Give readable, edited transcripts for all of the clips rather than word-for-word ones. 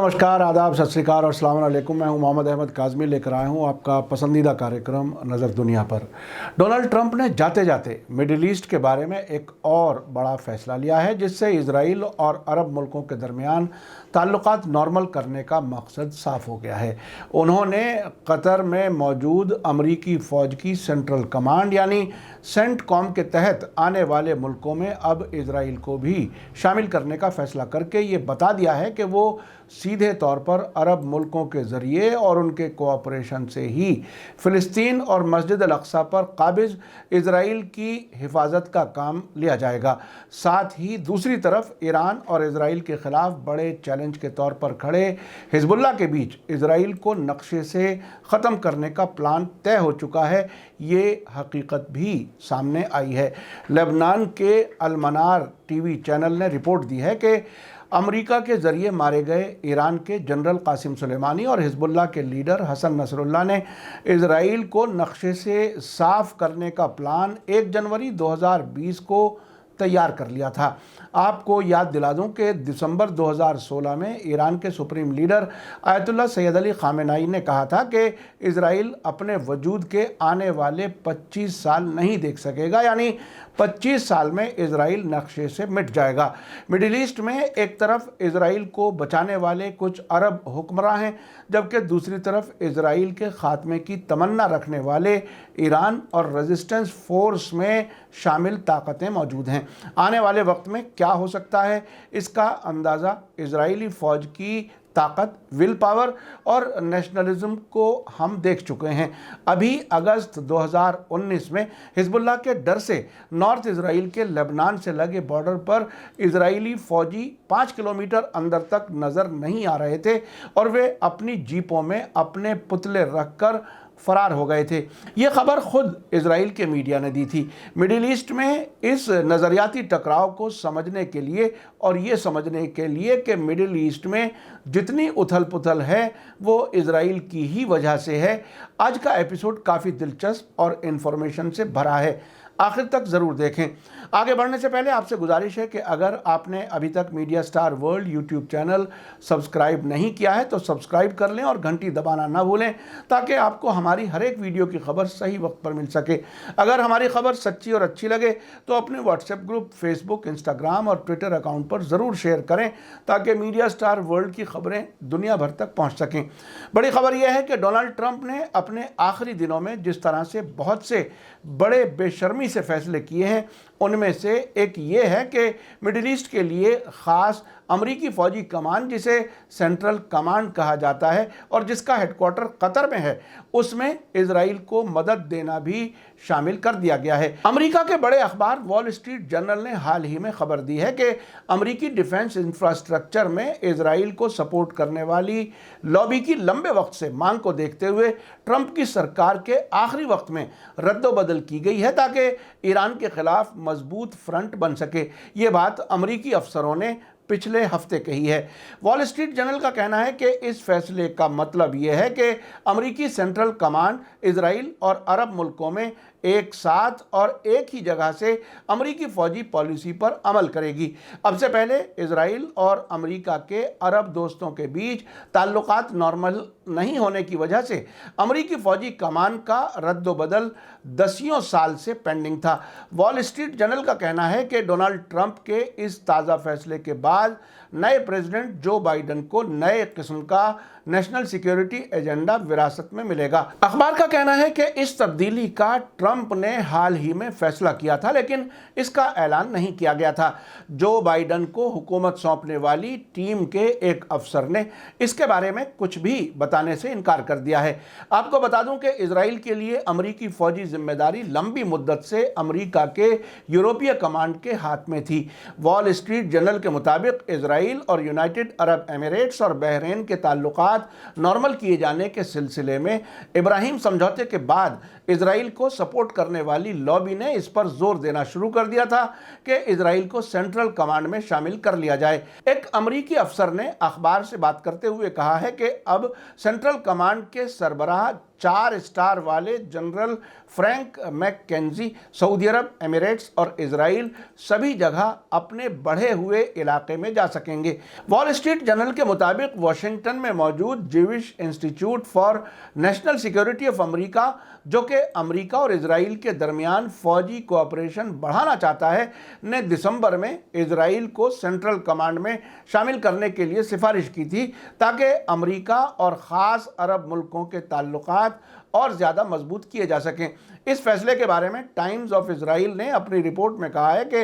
नमस्कार, आदाब, सत श्री अकाल और अस्सलाम वालेकुम। मैं हूं मोहम्मद अहमद काज़मी, लेकर आया हूं आपका पसंदीदा कार्यक्रम नज़र दुनिया पर। डोनाल्ड ट्रंप ने जाते जाते मिडिल ईस्ट के बारे में एक और बड़ा फैसला लिया है, जिससे इजराइल और अरब मुल्कों के दरमियान ताल्लुकात नॉर्मल करने का मकसद साफ हो गया है। उन्होंने कतर में मौजूद अमरीकी फ़ौज की सेंट्रल कमांड यानी सेंटकॉम के तहत आने वाले मुल्कों में अब इजराइल को भी शामिल करने का फैसला करके ये बता दिया है कि वो सीधे तौर पर अरब मुल्कों के ज़रिए और उनके कोऑपरेशन से ही फ़िलिस्तीन और मस्जिद अल अक्सा पर काबिज़ इजराइल की हिफाजत का काम लिया जाएगा। साथ ही दूसरी तरफ ईरान और इजराइल के ख़िलाफ़ बड़े चैलेंज के तौर पर खड़े हिजबुल्लाह के बीच इजराइल को नक्शे से ख़त्म करने का प्लान तय हो चुका है। ये हकीकत भी सामने आई है। लेबनान के अल-मनार टीवी चैनल ने रिपोर्ट दी है कि अमेरिका के ज़रिए मारे गए ईरान के जनरल कासिम सुलेमानी और हिजबुल्लाह के लीडर हसन नसरुल्लाह ने इजराइल को नक्शे से साफ़ करने का प्लान 1 जनवरी 2020 को तैयार कर लिया था। आपको याद दिला दूं कि दिसंबर 2016 में ईरान के supreme leader Ayatollah Syed Ali Khamenei ने कहा था कि इजराइल अपने वजूद के आने वाले 25 साल नहीं देख सकेगा, यानी 25 साल में इजराइल नक्शे से मिट जाएगा। मिडिल ईस्ट में एक तरफ इजराइल को बचाने वाले कुछ अरब हुक्मरां हैं, जबकि दूसरी तरफ इजराइल के खात्मे की तमन्ना रखने वाले ईरान और रेजिस्टेंस फोर्स में शामिल ताकतें मौजूद हैं। आने वाले वक्त में क्या हो सकता है, इसका अंदाज़ा इजरायली फ़ौज की ताकत, विल पावर और नेशनलिज्म को हम देख चुके हैं। अभी अगस्त 2019 में हिजबुल्लाह के डर से नॉर्थ इजराइल के लेबनान से लगे बॉर्डर पर इजरायली फ़ौजी 5 किलोमीटर अंदर तक नज़र नहीं आ रहे थे और वे अपनी जीपों में अपने पुतले रखकर फरार हो गए थे। ये खबर खुद इजराइल के मीडिया ने दी थी। मिडिल ईस्ट में इस नज़रियाती टकराव को समझने के लिए और ये समझने के लिए कि मिडिल ईस्ट में जितनी उथल पुथल है वो इजराइल की ही वजह से है, आज का एपिसोड काफ़ी दिलचस्प और इन्फॉर्मेशन से भरा है। आखिर तक ज़रूर देखें। आगे बढ़ने से पहले आपसे गुजारिश है कि अगर आपने अभी तक media star world YouTube channel subscribe नहीं किया है तो सब्सक्राइब कर लें और घंटी दबाना ना भूलें, ताकि आपको हमारी हर एक वीडियो की खबर सही वक्त पर मिल सके। अगर हमारी खबर सच्ची और अच्छी लगे तो अपने व्हाट्सएप ग्रुप, फेसबुक, इंस्टाग्राम और ट्विटर अकाउंट पर ज़रूर शेयर करें, ताकि मीडिया स्टार वर्ल्ड की खबरें दुनिया भर तक पहुँच सकें। बड़ी खबर यह है कि डोनाल्ड ट्रंप ने अपने आखिरी दिनों में जिस तरह से बहुत से बड़े बेशर्मी से फैसले किए हैं, उनमें से एक ये है कि मिडिल ईस्ट के लिए ख़ास अमरीकी फ़ौजी कमान, जिसे सेंट्रल कमांड कहा जाता है और जिसका हेडक्वार्टर कतर में है, उसमें इजराइल को मदद देना भी शामिल कर दिया गया है। अमेरिका के बड़े अखबार वॉल स्ट्रीट जर्नल ने हाल ही में खबर दी है कि अमेरिकी डिफेंस इंफ्रास्ट्रक्चर में इजराइल को सपोर्ट करने वाली लॉबी की लंबे वक्त से मांग को देखते हुए ट्रंप की सरकार के आखिरी वक्त में रद्दोबदल की गई है, ताकि ईरान के खिलाफ मजबूत फ्रंट बन सके। ये बात अमेरिकी अफसरों ने पिछले हफ्ते कही है। वॉल स्ट्रीट जर्नल का कहना है कि इस फैसले का मतलब यह है कि अमेरिकी सेंट्रल कमांड इजराइल और अरब मुल्कों में एक साथ और एक ही जगह से अमेरिकी फ़ौजी पॉलिसी पर अमल करेगी। अब से पहले इजराइल और अमेरिका के अरब दोस्तों के बीच ताल्लुकात नॉर्मल नहीं होने की वजह से अमेरिकी फ़ौजी कमान का रद्दोबदल दसियों साल से पेंडिंग था। वॉल स्ट्रीट जर्नल का कहना है कि डोनाल्ड ट्रंप के इस ताज़ा फैसले के बाद नए प्रेसिडेंट जो बाइडन को नए किस्म का नेशनल सिक्योरिटी एजेंडा विरासत में मिलेगा। अखबार का कहना है कि इस तब्दीली का ट्रंप ने हाल ही में फैसला किया था, लेकिन इसका ऐलान नहीं किया गया था। जो बाइडन को हुकूमत सौंपने वाली टीम के एक अफसर ने इसके बारे में कुछ भी बताने से इनकार कर दिया है। आपको बता दूं कि इजराइल के लिए अमरीकी फ़ौजी जिम्मेदारी लंबी मुद्दत से अमरीका के यूरोपीय कमांड के हाथ में थी। वॉल स्ट्रीट जर्नल के मुताबिक इजराइल और यूनाइटेड अरब एमिरेट्स और बहरीन के ताल्लुकात नॉर्मल किए जाने के सिलसिले में इब्राहिम समझौते के बाद इजराइल को सपोर्ट करने वाली लॉबी ने इस पर जोर देना शुरू कर दिया था कि इजराइल को सेंट्रल कमांड में शामिल कर लिया जाए। एक अमरीकी अफसर ने अखबार से बात करते हुए कहा है कि अब सेंट्रल कमांड के सरबराह 4 स्टार वाले जनरल फ्रैंक मैककेंजी सऊदी अरब, एमिरेट्स और इजराइल सभी जगह अपने बढ़े हुए इलाके में जा सकेंगे। वॉल स्ट्रीट जर्नल के मुताबिक वाशिंगटन में मौजूद Jewish institute for national security of America, जो कि अमेरिका और इजराइल के दरमियान फौजी कोऑपरेशन बढ़ाना चाहता है, ने दिसंबर में इजराइल को सेंट्रल कमांड में शामिल करने के लिए सिफारिश की थी ताकि अमेरिका और ख़ास अरब मुल्कों के ताल्लुकात और ज़्यादा मजबूत किए जा सकें। इस फैसले के बारे में टाइम्स ऑफ इजराइल ने अपनी रिपोर्ट में कहा है कि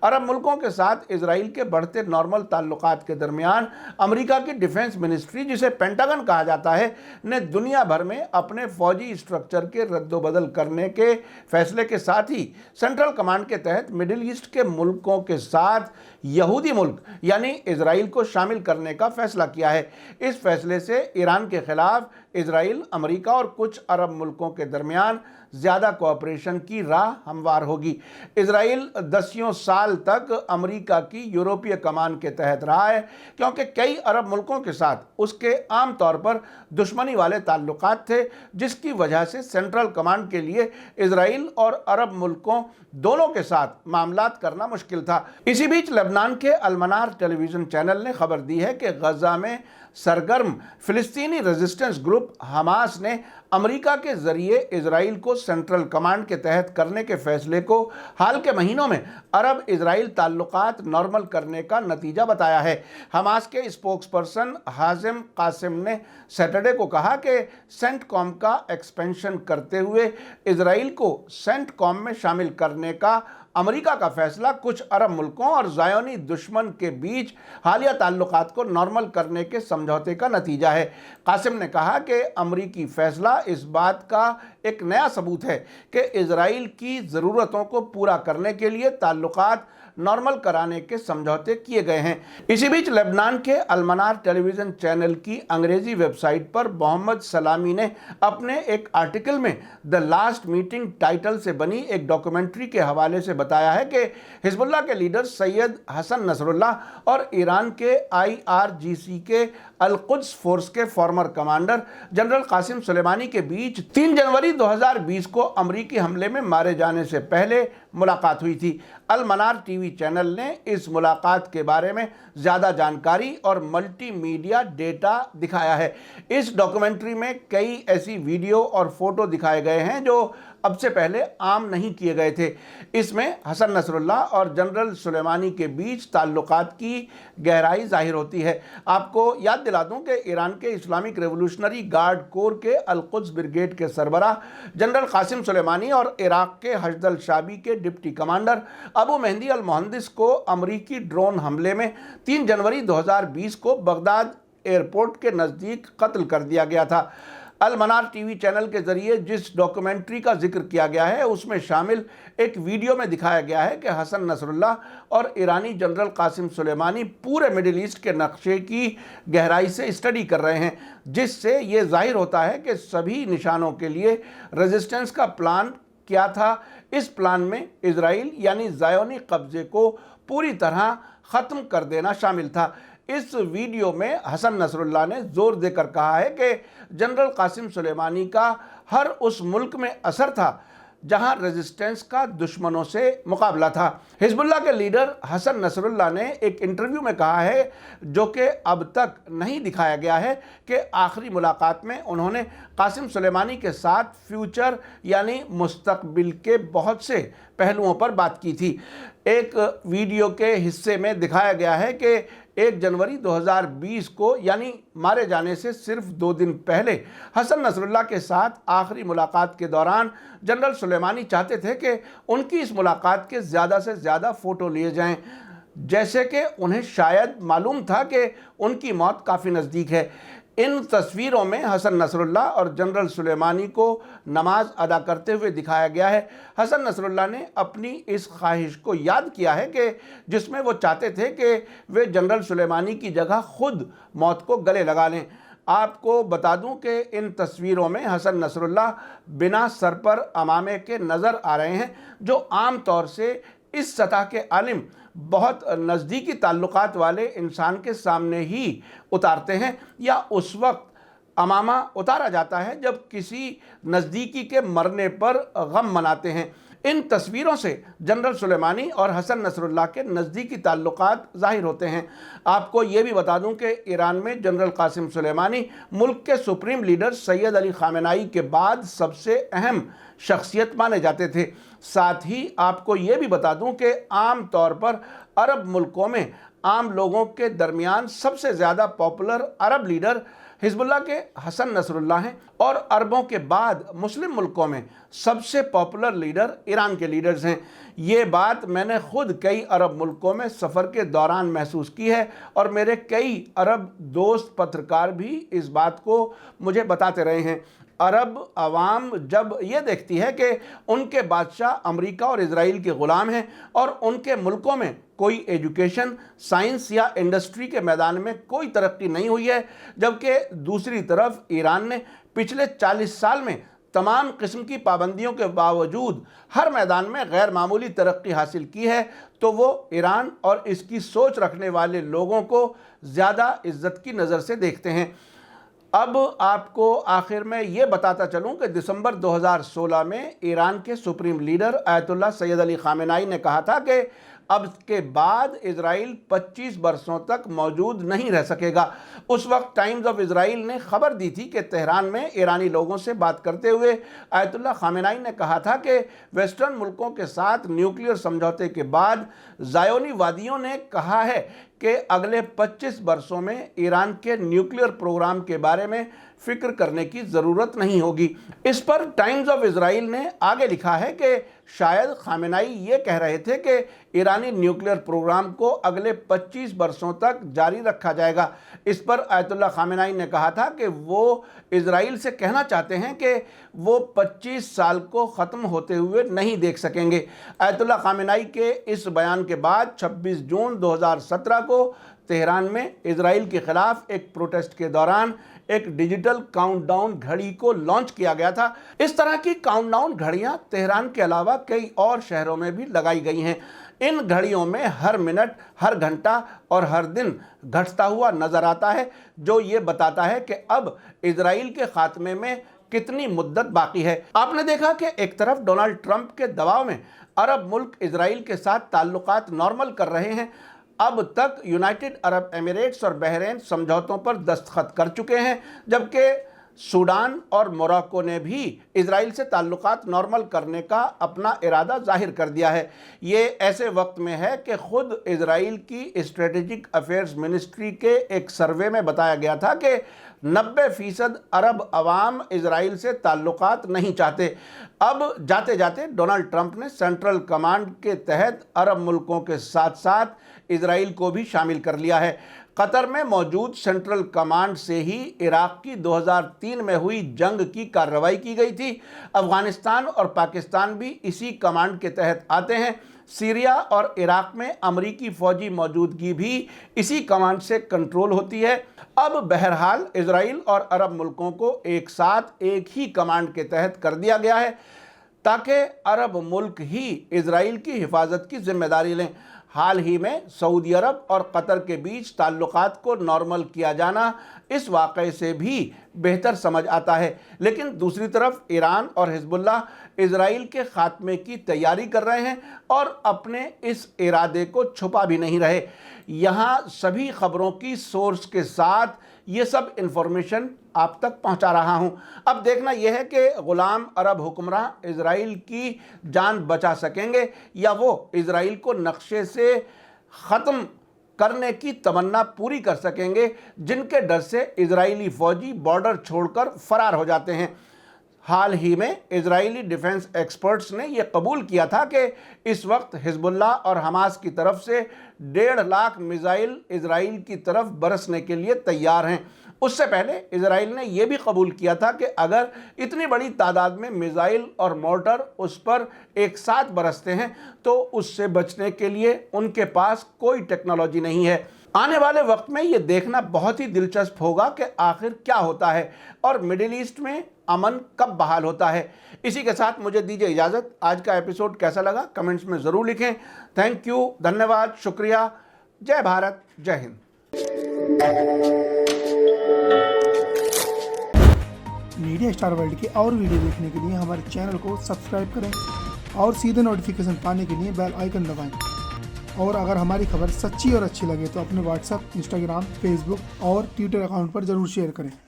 अरब मुल्कों के साथ इजराइल के बढ़ते नॉर्मल ताल्लुकात के दरमियान अमेरिका की डिफेंस मिनिस्ट्री, जिसे पेंटागन कहा जाता है, ने दुनिया भर में अपने फौजी स्ट्रक्चर के रद्दोबदल करने के फैसले के साथ ही सेंट्रल कमांड के तहत मिडिल ईस्ट के मुल्कों के साथ यहूदी मुल्क यानी इजराइल को शामिल करने का फैसला किया है। इस फैसले से ईरान के खिलाफ इजराइल, अमेरिका और कुछ अरब मुल्कों के दरमियान ज़्यादा कोऑपरेशन की राह हमवार होगी। इजराइल दसियों साल तक अमेरिका की यूरोपीय कमान के तहत रहा है, क्योंकि कई अरब मुल्कों के साथ उसके आम तौर पर दुश्मनी वाले ताल्लुकात थे, जिसकी वजह से सेंट्रल कमांड के लिए इजराइल और अरब मुल्कों दोनों के साथ मामलात करना मुश्किल था। इसी बीच लेबनान के अलमनार टेलीविज़न चैनल ने खबर दी है कि गजा में सरगर्म फिलिस्तीनी रेजिस्टेंस ग्रुप हमास ने अमेरिका के जरिए इजराइल को सेंट्रल कमांड के तहत करने के फैसले को हाल के महीनों में अरब इजराइल ताल्लुकात नॉर्मल करने का नतीजा बताया है। हमास के स्पोक्सपर्सन हाजिम कासिम ने सैटरडे को कहा कि सेंट कॉम का एक्सपेंशन करते हुए इजराइल को सेंट कॉम में शामिल करने का अमेरिका का फैसला कुछ अरब मुल्कों और ज़ायोनी दुश्मन के बीच हालिया ताल्लुकात को नॉर्मल करने के समझौते का नतीजा है। कासिम ने कहा कि अमेरिकी फैसला इस बात का एक नया सबूत है कि इजराइल की ज़रूरतों को पूरा करने के लिए ताल्लुकात नॉर्मल कराने के समझौते किए गए हैं। इसी बीच लेबनान के अलमनार टेलीविज़न चैनल की अंग्रेज़ी वेबसाइट पर मोहम्मद सलामी ने अपने एक आर्टिकल में द लास्ट मीटिंग टाइटल से बनी एक डॉक्यूमेंट्री के हवाले से बताया है कि हिजबुल्लाह के लीडर सैयद हसन नसरुल्लाह और ईरान के IRGC के अल-कुद्स फोर्स के former commander general Qasem Soleimani के बीच 3 जनवरी 2020 को अमरीकी हमले में मारे जाने से पहले मुलाकात हुई थी। अल-मनार टीवी चैनल ने इस मुलाकात के बारे में ज़्यादा जानकारी और मल्टीमीडिया डेटा दिखाया है। इस डॉक्यूमेंट्री में कई ऐसी वीडियो और फोटो दिखाए गए हैं जो अब से पहले आम नहीं किए गए थे। इसमें हसन नसरुल्लाह और जनरल सुलेमानी के बीच ताल्लुकात की गहराई जाहिर होती है। आपको याद दिला दूं कि ईरान के इस्लामिक रेवोल्यूशनरी गार्ड कोर के अल-कुद्स ब्रिगेड के सरबराह जनरल कासिम सुलेमानी और इराक के हशदल शाबी के डिप्टी कमांडर अबू मेहदी अल मोहंदिस को अमरीकी ड्रोन हमले में 3 जनवरी 2020 को बगदाद एयरपोर्ट के नज़दीक कत्ल कर दिया गया था। अल-मनार टीवी चैनल के जरिए जिस डॉक्यूमेंट्री का जिक्र किया गया है उसमें शामिल एक वीडियो में दिखाया गया है कि हसन नसरुल्लाह और ईरानी जनरल कासिम सुलेमानी पूरे मिडिल ईस्ट के नक्शे की गहराई से स्टडी कर रहे हैं, जिससे ये जाहिर होता है कि सभी निशानों के लिए रेजिस्टेंस का प्लान क्या था। इस प्लान में इजराइल यानी ज़ायोनी कब्जे को पूरी तरह ख़त्म कर देना शामिल था। इस वीडियो में हसन नसरुल्लाह ने जोर देकर कहा है कि जनरल कासिम सुलेमानी का हर उस मुल्क में असर था जहां रेजिस्टेंस का दुश्मनों से मुकाबला था। हिजबुल्लाह के लीडर हसन नसरुल्लाह ने एक इंटरव्यू में कहा है, जो कि अब तक नहीं दिखाया गया है, कि आखिरी मुलाकात में उन्होंने कासिम सुलेमानी के साथ फ्यूचर यानी मुस्तकबिल के बहुत से पहलुओं पर बात की थी। एक वीडियो के हिस्से में दिखाया गया है कि 1 जनवरी 2020 को यानी मारे जाने से सिर्फ 2 दिन पहले हसन नसरुल्लाह के साथ आखिरी मुलाकात के दौरान जनरल सुलेमानी चाहते थे कि उनकी इस मुलाकात के ज़्यादा से ज़्यादा फ़ोटो लिए जाएं, जैसे कि उन्हें शायद मालूम था कि उनकी मौत काफ़ी नज़दीक है। इन तस्वीरों में हसन नसरुल्लाह और जनरल सुलेमानी को नमाज अदा करते हुए दिखाया गया है। हसन नसरुल्लाह ने अपनी इस ख्वाहिश को याद किया है कि जिसमें वो चाहते थे कि वे जनरल सुलेमानी की जगह खुद मौत को गले लगा लें। आपको बता दूं कि इन तस्वीरों में हसन नसरुल्लाह बिना सर पर अमामे के नज़र आ रहे हैं, जो आम तौर से इस सतह के आलिम बहुत नज़दीकी ताल्लुकात वाले इंसान के सामने ही उतारते हैं या उस वक्त अमामा उतारा जाता है जब किसी नज़दीकी के मरने पर गम मनाते हैं। इन तस्वीरों से जनरल सुलेमानी और हसन नसरुल्लाह के नज़दीकी ताल्लुकात ज़ाहिर होते हैं। आपको ये भी बता दूं कि ईरान में जनरल कासिम सुलेमानी मुल्क के supreme leader Syed Ali Khamenei के बाद सबसे अहम शख्सियत माने जाते थे। साथ ही आपको ये भी बता दूं कि आम तौर पर अरब मुल्कों में आम लोगों के दरमियान सबसे ज़्यादा पॉपुलर अरब लीडर हिजबुल्लाह के हसन नसरुल्लाह हैं और अरबों के बाद मुस्लिम मुल्कों में सबसे पॉपुलर लीडर ईरान के लीडर्स हैं। ये बात मैंने खुद कई अरब मुल्कों में सफ़र के दौरान महसूस की है और मेरे कई अरब दोस्त पत्रकार भी इस बात को मुझे बताते रहे हैं। अरब अवाम जब ये देखती है कि उनके बादशाह अमेरिका और इजराइल के ग़ुलाम हैं और उनके मुल्कों में कोई एजुकेशन, साइंस या इंडस्ट्री के मैदान में कोई तरक्की नहीं हुई है, जबकि दूसरी तरफ ईरान ने पिछले 40 साल में तमाम किस्म की पाबंदियों के बावजूद हर मैदान में गैर मामूली तरक्की हासिल की है, तो वो ईरान और इसकी सोच रखने वाले लोगों को ज़्यादा इज्जत की नज़र से देखते हैं। अब आपको आखिर में ये बताता चलूं कि दिसंबर 2016 में ईरान के supreme leader Ayatollah Syed Ali Khamenei ने कहा था कि अब के बाद इजराइल 25 बरसों तक मौजूद नहीं रह सकेगा। उस वक्त टाइम्स ऑफ इजराइल ने खबर दी थी कि तेहरान में ईरानी लोगों से बात करते हुए आयतुल्लाह खामेनेई ने कहा था कि वेस्टर्न मुल्कों के साथ न्यूक्लियर समझौते के बाद ज़ायोनी वादियों ने कहा है कि अगले 25 बरसों में ईरान के न्यूक्लियर प्रोग्राम के बारे में फिक्र करने की ज़रूरत नहीं होगी। इस पर टाइम्स ऑफ इजराइल ने आगे लिखा है कि शायद खामेनेई ये कह रहे थे कि ईरानी न्यूक्लियर प्रोग्राम को अगले 25 बरसों तक जारी रखा जाएगा। इस पर आयतुल्लाह खामेनेई ने कहा था कि वो इजराइल से कहना चाहते हैं कि वो 25 साल को ख़त्म होते हुए नहीं देख सकेंगे। आयतुल्लाह खामेनेई के इस बयान के बाद 26 जून 2017 को तेहरान में इजराइल के ख़िलाफ़ एक प्रोटेस्ट के दौरान एक डिजिटल काउंटडाउन घड़ी को लॉन्च किया गया था। इस तरह की काउंटडाउन घड़ियां तेहरान के अलावा कई और शहरों में भी लगाई गई हैं। इन घड़ियों में हर मिनट, हर घंटा और हर दिन घटता हुआ नजर आता है, जो ये बताता है कि अब इजराइल के खात्मे में कितनी मुद्दत बाकी है। आपने देखा कि एक तरफ डोनाल्ड ट्रंप के दबाव में अरब मुल्क इजराइल के साथ ताल्लुकात नॉर्मल कर रहे हैं। अब तक यूनाइटेड अरब एमिरेट्स और बहरीन समझौतों पर दस्तखत कर चुके हैं, जबकि सूडान और मोरक्को ने भी इजराइल से ताल्लुकात नॉर्मल करने का अपना इरादा जाहिर कर दिया है। ये ऐसे वक्त में है कि खुद इजराइल की स्ट्रेटेजिक अफेयर्स मिनिस्ट्री के एक सर्वे में बताया गया था कि 90% अरब अवाम इजराइल से ताल्लुकात नहीं चाहते। अब जाते जाते डोनाल्ड ट्रंप ने सेंट्रल कमांड के तहत अरब मुल्कों के साथ साथ इजराइल को भी शामिल कर लिया है। कतर में मौजूद सेंट्रल कमांड से ही इराक की 2003 में हुई जंग की कार्रवाई की गई थी। अफगानिस्तान और पाकिस्तान भी इसी कमांड के तहत आते हैं। सीरिया और इराक में अमरीकी फ़ौजी मौजूदगी भी इसी कमांड से कंट्रोल होती है। अब बहरहाल इजराइल और अरब मुल्कों को एक साथ एक ही कमांड के तहत कर दिया गया है ताकि अरब मुल्क ही इजराइल की हिफाजत की जिम्मेदारी लें। हाल ही में सऊदी अरब और कतर के बीच ताल्लुकात को नॉर्मल किया जाना इस वाक़े से भी बेहतर समझ आता है, लेकिन दूसरी तरफ ईरान और हिजबुल्लाह इजराइल के खात्मे की तैयारी कर रहे हैं और अपने इस इरादे को छुपा भी नहीं रहे। यहाँ सभी खबरों की सोर्स के साथ ये सब इन्फॉर्मेशन आप तक पहुँचा रहा हूँ। अब देखना यह है कि ग़ुलाम अरब हुक्मरान इजराइल की जान बचा सकेंगे या वो इजराइल को नक्शे से ख़त्म करने की तमन्ना पूरी कर सकेंगे, जिनके डर से इजरायली फ़ौजी बॉर्डर छोड़कर फ़रार हो जाते हैं। हाल ही में इजरायली डिफेंस एक्सपर्ट्स ने यह कबूल किया था कि इस वक्त हिजबुल्लाह और हमास की तरफ से 1.5 लाख मिसाइल इजराइल की तरफ बरसने के लिए तैयार हैं। उससे पहले इजराइल ने यह भी कबूल किया था कि अगर इतनी बड़ी तादाद में मिसाइल और मोर्टर उस पर एक साथ बरसते हैं तो उससे बचने के लिए उनके पास कोई टेक्नोलॉजी नहीं है। आने वाले वक्त में ये देखना बहुत ही दिलचस्प होगा कि आखिर क्या होता है और मिडिल ईस्ट में अमन कब बहाल होता है। इसी के साथ मुझे दीजिए इजाज़त। आज का एपिसोड कैसा लगा कमेंट्स में ज़रूर लिखें। थैंक यू, धन्यवाद, शुक्रिया। जय भारत, जय हिंद। میڈیا اسٹار ورلڈ کے اور ویڈیو دیکھنے کے لیے ہمارے چینل کو سبسکرائب کریں اور سیدھے نوٹیفیکیشن پانے کے لیے بیل آئیکن دبائیں۔ اور اگر ہماری خبر سچی اور اچھی لگے تو اپنے واٹس ایپ، انسٹاگرام، فیس بک اور ٹویٹر اکاؤنٹ پر ضرور شیئر کریں۔